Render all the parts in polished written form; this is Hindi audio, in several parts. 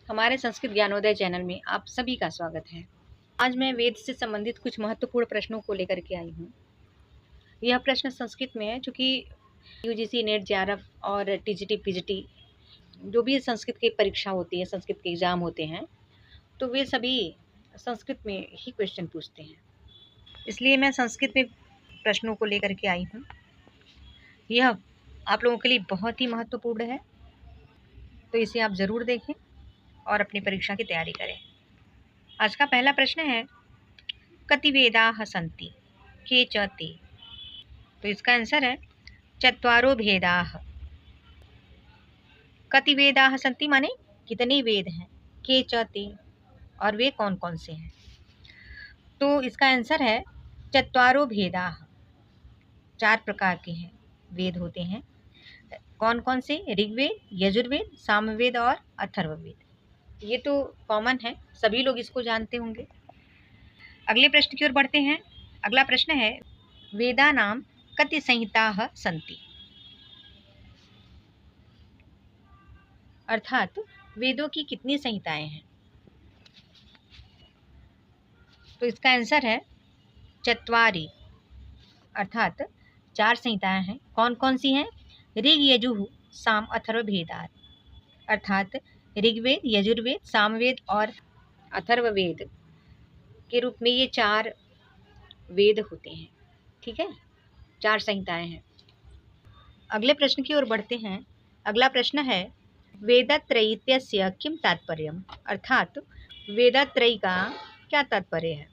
हमारे संस्कृत ज्ञानोदय चैनल में आप सभी का स्वागत है। आज मैं वेद से संबंधित कुछ महत्वपूर्ण प्रश्नों को लेकर के आई हूँ। यह प्रश्न संस्कृत में है, चूँकि यूजीसी, नेट, जेआरएफ और टीजीटी, पीजीटी जो भी संस्कृत की परीक्षा होती है, संस्कृत के एग्ज़ाम होते हैं, तो वे सभी संस्कृत में ही क्वेश्चन पूछते हैं। इसलिए मैं संस्कृत में प्रश्नों को लेकर के आई हूँ। यह आप लोगों के लिए बहुत ही महत्वपूर्ण है, तो इसे आप ज़रूर देखें और अपनी परीक्षा की तैयारी करें। आज का पहला प्रश्न है, कति वेदाः सन्ति के च ते। तो इसका आंसर है चत्वारो भेदाः। कति वेदाः सन्ति माने कितने वेद हैं, के च ते और वे कौन कौन से हैं। तो इसका आंसर है चत्वारो भेदाः। 4 प्रकार के हैं वेद होते हैं। कौन कौन से? ऋग्वेद, यजुर्वेद, सामवेद और अथर्ववेद। ये तो कॉमन है, सभी लोग इसको जानते होंगे। अगले प्रश्न की ओर बढ़ते हैं। अगला प्रश्न है, वेदानां कति संहिताः सन्ति। अर्थात वेदों की कितनी संहिताएं हैं। तो इसका आंसर है चत्वारि। अर्थात 4 संहिताएं हैं। कौन कौन सी हैं? ऋग, यजुः, साम, अथर्ववेदात्। अर्थात ऋग्वेद, यजुर्वेद, सामवेद और अथर्ववेद के रूप में ये 4 वेद होते हैं। ठीक है, 4 संहिताएं हैं। अगले प्रश्न की ओर बढ़ते हैं। अगला प्रश्न है, वेदत्रयीत्यस्य किं तात्पर्यम्। अर्थात वेदत्रयी का क्या तात्पर्य है।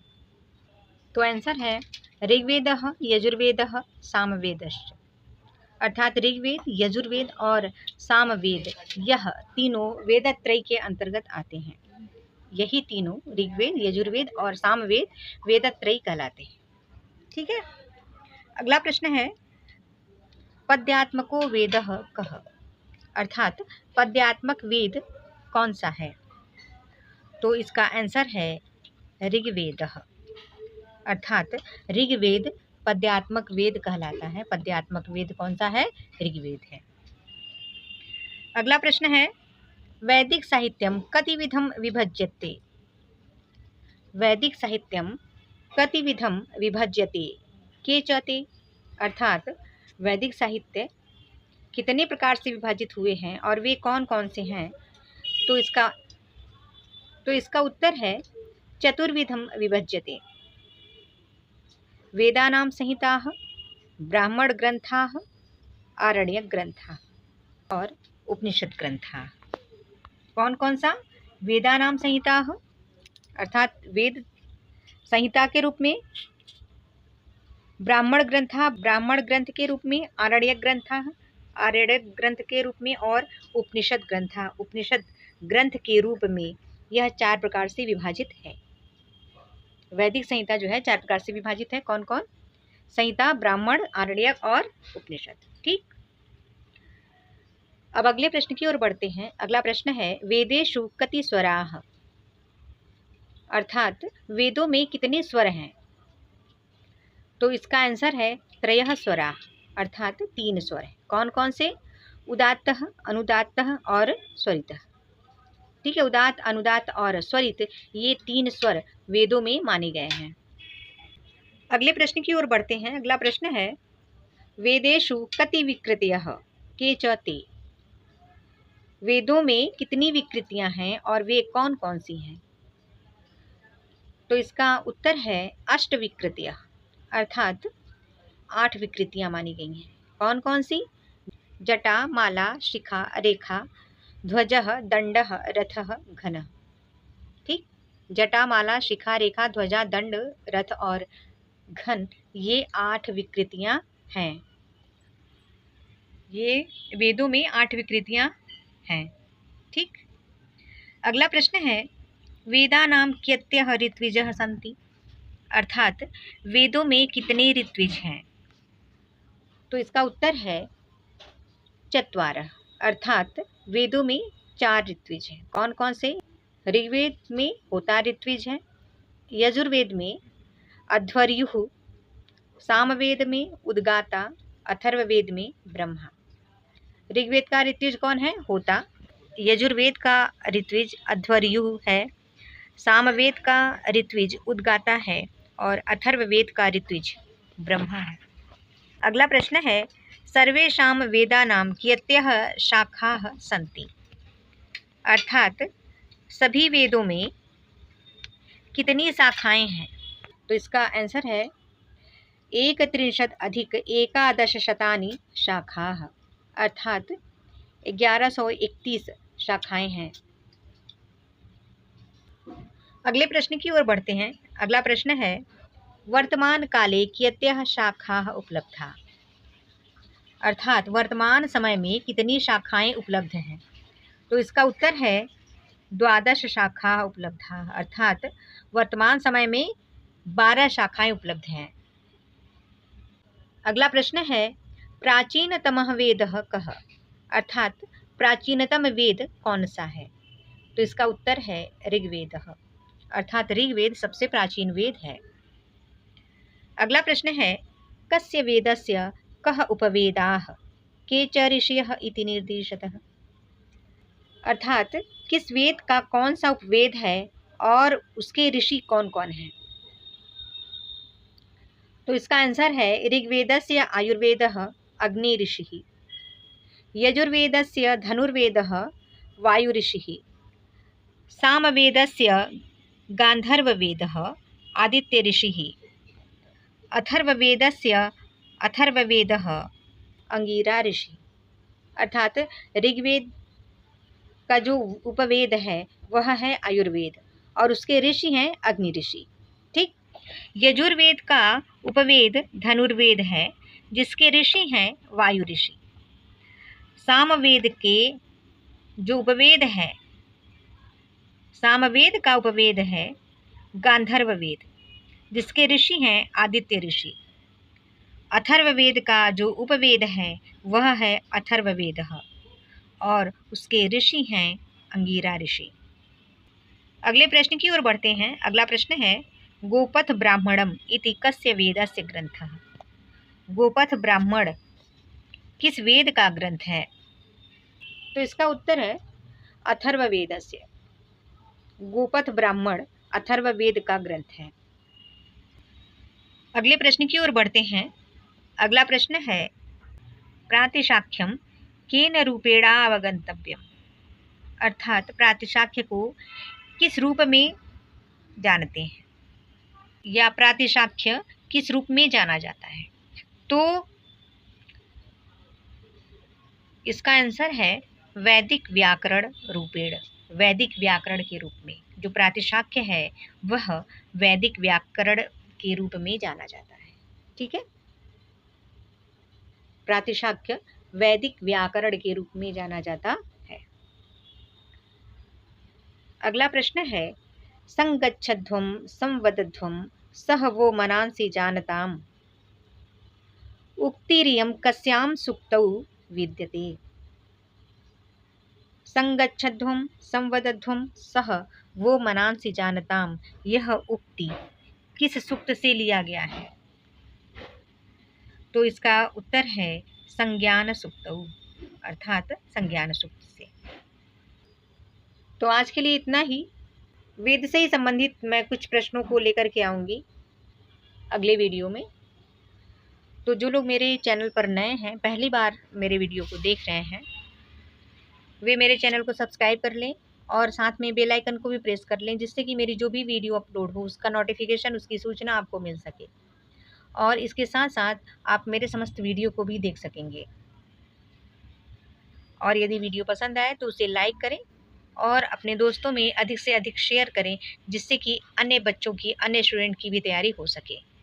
तो आंसर है ऋग्वेदः, यजुर्वेदः, सामवेदश्च। अर्थात ऋग्वेद, यजुर्वेद और सामवेद, यह तीनों वेदत्रयी के अंतर्गत आते हैं। यही तीनों ऋग्वेद, यजुर्वेद और सामवेद वेदत्रयी कहलाते हैं। ठीक है। अगला प्रश्न है, पद्यात्मको वेदः कः। अर्थात पद्यात्मक वेद कौन सा है। तो इसका आंसर है ऋग्वेदः। अर्थात ऋग्वेद पद्यात्मक वेद कहलाता है। पद्यात्मक वेद कौन सा है? ऋग्वेद है। अगला प्रश्न है, वैदिक साहित्यम कतिविधम विभज्यते। वैदिक साहित्यम कतिविधम विभज्यते के च ते। अर्थात वैदिक साहित्य कितने प्रकार से विभाजित हुए हैं और वे कौन कौन से हैं। तो इसका उत्तर है चतुर्विधम विभज्यते। वेदानां संहिताः, ब्राह्मण ग्रंथाः, आरण्यक ग्रंथाः और उपनिषद ग्रंथाः। कौन कौन सा? वेदानां संहिताः अर्थात वेद संहिता के रूप में, ब्राह्मण ग्रंथाः ब्राह्मण ग्रंथ के रूप में, आरण्यक ग्रंथाः आरण्यक ग्रंथ के रूप में और उपनिषद ग्रंथाः उपनिषद ग्रंथ के रूप में। यह 4 प्रकार से विभाजित है। वैदिक संहिता जो है 4 प्रकार से विभाजित है। कौन कौन? संहिता, ब्राह्मण, आरण्यक और उपनिषद। ठीक। अब अगले प्रश्न की ओर बढ़ते हैं। अगला प्रश्न है, वेदेषु कति स्वराः। अर्थात वेदों में कितने स्वर हैं। तो इसका आंसर है त्रयः स्वराः। अर्थात 3 स्वर हैं। कौन कौन से? उदात्तः, अनुदात्तः और स्वरितः। ठीक है, उदात्त, अनुदात्त और स्वरित, ये 3 स्वर वेदों में माने गए हैं। अगले प्रश्न की ओर बढ़ते हैं। अगला प्रश्न है, वेदेषु कति विकृतयः के च ते। वेदों में कितनी विकृतियां हैं और वे कौन कौन सी हैं। तो इसका उत्तर है अष्टविकृतयः। अर्थात 8 विकृतियां मानी गई हैं। कौन कौन सी? जटा, माला, शिखा, रेखा, ध्वजः, दंडः, रथः, घनः। ठीक, जटा, माला, शिखा, रेखा, ध्वजा, दंड, रथ और घन, ये 8 विकृतियां हैं। ये वेदों में 8 विकृतियां हैं। ठीक। अगला प्रश्न है, वेदानां कियत्यः ऋत्विजः सन्ति। अर्थात वेदों में कितने ऋत्विज हैं। तो इसका उत्तर है चत्वारः। अर्थात वेदों में 4 ऋत्विज हैं। कौन कौन से? ऋग्वेद में होता ऋत्विज है, यजुर्वेद में अध्वर्युः, सामवेद में उद्गाता, अथर्ववेद में ब्रह्मा। ऋग्वेद का ऋत्विज कौन है? होता। यजुर्वेद का ऋत्विज अध्वर्यु है, सामवेद का ऋत्विज उद्गाता है और अथर्ववेद का ऋत्विज ब्रह्मा है। अगला प्रश्न है, सर्वेषां वेदानां कियत्यः शाखाः सन्ति? अर्थात सभी वेदों में कितनी शाखाएं हैं? तो इसका आंसर है 31+11 शाखाः, अर्थात 1131 शाखाएं हैं। अगले प्रश्न की ओर बढ़ते हैं। अगला प्रश्न है, वर्तमान काले कियत्यः शाखाः उपलब्धा? अर्थात वर्तमान समय में कितनी शाखाएं उपलब्ध हैं? तो इसका उत्तर है 12 शाखाः उपलब्धा, अर्थात वर्तमान समय में 12 शाखाएं उपलब्ध हैं। अगला प्रश्न है, प्राचीनतमः वेदः कः? अर्थात प्राचीनतम वेद कौन सा है? तो इसका उत्तर है ऋग्वेदः, अर्थात ऋग्वेद सबसे प्राचीन वेद है। अगला प्रश्न है, कस्य वेदस्य कः उपवेदाः के च ऋषयः इति निर्दिशतः? अर्थात किस वेद का कौन सा उपवेद है और उसके ऋषि कौन कौन हैं? तो इसका आंसर है ऋग्वेदस्य आयुर्वेदः अग्नि ऋषिः, यजुर्वेदस्य धनुर्वेदः वायु ऋषिः, सामवेदस्य गान्धर्ववेदः आदित्य ऋषिः, अथर्ववेदस्य अथर्ववेदः अंगिरा ऋषि। अर्थात ऋग्वेद का जो उपवेद है वह है आयुर्वेद और उसके ऋषि हैं अग्नि ऋषि। ठीक। यजुर्वेद का उपवेद धनुर्वेद है जिसके ऋषि हैं वायु ऋषि। सामवेद के जो उपवेद है, सामवेद का उपवेद है गांधर्ववेद जिसके ऋषि हैं आदित्य ऋषि। अथर्ववेद का जो उपवेद है वह है अथर्ववेदः और उसके ऋषि हैं अंगिरा ऋषि। अगले प्रश्न की ओर बढ़ते हैं। अगला प्रश्न है, गोपथ ब्राह्मणम इति कस्य वेदस्य ग्रंथः? गोपथ ब्राह्मण किस वेद का ग्रंथ है? तो इसका उत्तर है अथर्ववेदस्य। गोपथ ब्राह्मण अथर्ववेद का ग्रंथ है। अगले प्रश्न की ओर बढ़ते हैं। अगला प्रश्न है, प्रातिशाख्यम केन रूपेण अवगंतव्यम? अर्थात प्रातिशाख्य को किस रूप में जानते हैं या प्रातिशाख्य किस रूप में जाना जाता है? तो इसका आंसर है वैदिक व्याकरण रूपेण, वैदिक व्याकरण के रूप में जो प्रातिशाख्य है वह वैदिक व्याकरण के रूप में जाना जाता है। ठीक है, प्रातिशाख्य वैदिक व्याकरण के रूप में जाना जाता है। अगला प्रश्न है, संगच्छध्वम संवदध्वम सह वो मनांसि जानताम उक्तिरियं कस्यां सुक्तौ विद्यते? संगच्छध्वम संवदध्वम सह वो मनांसि जानताम, यह उक्ति किस सूक्त से लिया गया है? तो इसका उत्तर है संज्ञान सूक्तौ, अर्थात संज्ञान सूक्त से। तो आज के लिए इतना ही। वेद से ही संबंधित मैं कुछ प्रश्नों को लेकर के आऊँगी अगले वीडियो में। तो जो लोग मेरे चैनल पर नए हैं, पहली बार मेरे वीडियो को देख रहे हैं, वे मेरे चैनल को सब्सक्राइब कर लें और साथ में बेल आइकन को भी प्रेस कर लें जिससे कि मेरी जो भी वीडियो अपलोड हो उसका नोटिफिकेशन, उसकी सूचना आपको मिल सके। और इसके साथ साथ आप मेरे समस्त वीडियो को भी देख सकेंगे। और यदि वीडियो पसंद आए तो उसे लाइक करें और अपने दोस्तों में अधिक से अधिक शेयर करें जिससे कि अन्य बच्चों की, अन्य स्टूडेंट की भी तैयारी हो सके।